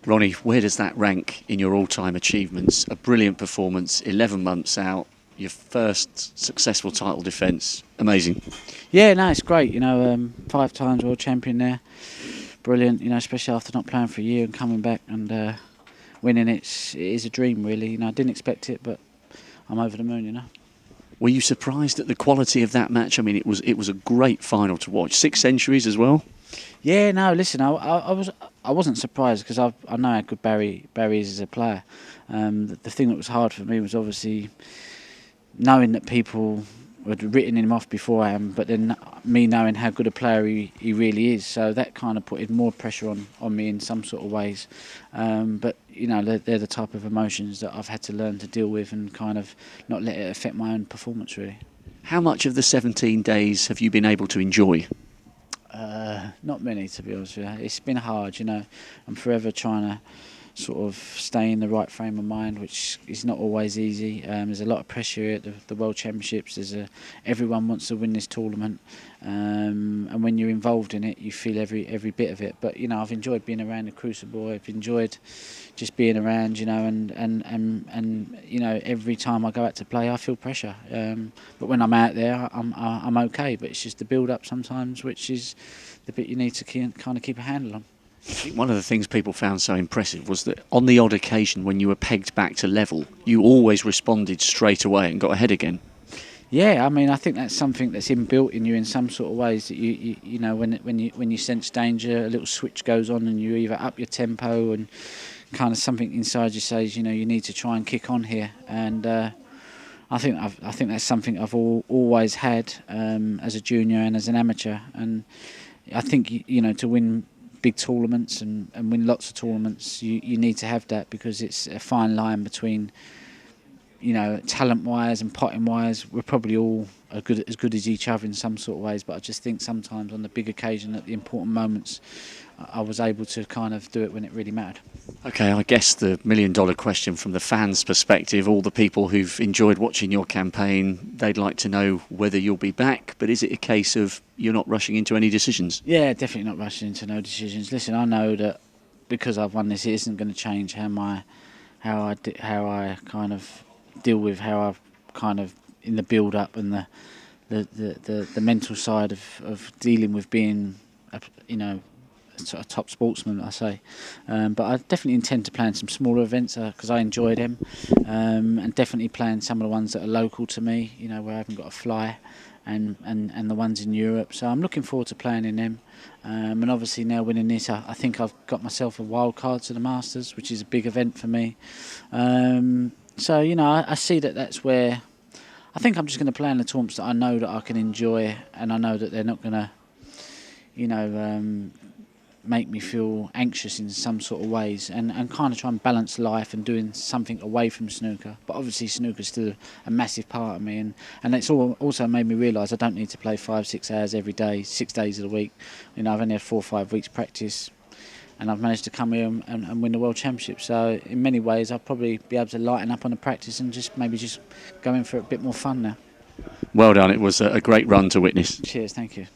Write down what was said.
Ronnie, where does that rank in your all-time achievements? A brilliant performance, 11 months out, your first successful title defence. Amazing. Yeah, no, it's great. 5 times world champion there. Brilliant. Especially after not playing for a year and coming back and winning. It is a dream, really. I didn't expect it, but I'm over the moon. Were you surprised at the quality of that match? I mean, it was a great final to watch. 6 centuries as well. Yeah, no. Listen, I wasn't surprised because I know how good Barry is as a player. The thing that was hard for me was obviously knowing that people had written him off beforehand, but then me knowing how good a player he really is. So that kind of put more pressure on me in some sort of ways. But they're the type of emotions that I've had to learn to deal with and kind of not let it affect my own performance, really. How much of the 17 days have you been able to enjoy? Not many, to be honest with you. It's been hard, I'm forever trying to sort of stay in the right frame of mind, which is not always easy. There's a lot of pressure at the World Championships. Everyone wants to win this tournament, and when you're involved in it, you feel every bit of it. But I've enjoyed being around the Crucible. I've enjoyed just being around, and every time I go out to play, I feel pressure. But when I'm out there, I'm okay. But it's just the build-up sometimes, which is the bit you need to kind of keep a handle on. I think one of the things people found so impressive was that on the odd occasion when you were pegged back to level, you always responded straight away and got ahead again. Yeah, I mean, I think that's something that's inbuilt in you in some sort of ways. That when you sense danger, a little switch goes on and you either up your tempo and kind of something inside you says, you need to try and kick on here. And I think that's something I've always had as a junior and as an amateur. And I think to win big tournaments and win lots of tournaments, you need to have that, because it's a fine line between talent wise and potting wise. We're probably all as good as each other in some sort of ways, but I just think sometimes on the big occasion, at the important moments, I was able to kind of do it when it really mattered. Okay, I guess the million-dollar question from the fans' perspective, all the people who've enjoyed watching your campaign, they'd like to know whether you'll be back, but is it a case of you're not rushing into any decisions? Yeah, definitely not rushing into no decisions. Listen, I know that because I've won this, it isn't going to change how I kind of deal with how I've kind of in the build-up and the mental side of dealing with being a top sportsman, I say. But I definitely intend to plan some smaller events because I enjoy them, and definitely plan some of the ones that are local to me, where I haven't got to fly, and the ones in Europe. So I'm looking forward to playing in them. And obviously now winning this, I think I've got myself a wild card to the Masters, which is a big event for me. So, I see that's where I think I'm just going to play in the tournaments that I know that I can enjoy, and I know that they're not going to, make me feel anxious in some sort of ways, and kind of try and balance life and doing something away from snooker. But obviously snooker's still a massive part of me, and it's also made me realise I don't need to play 5-6 hours every day, 6 days of the week. I've only had 4 or 5 weeks practice, and I've managed to come here and win the World Championship. So in many ways I'll probably be able to lighten up on the practice and just go in for a bit more fun now. Well done, it was a great run to witness. Cheers, thank you.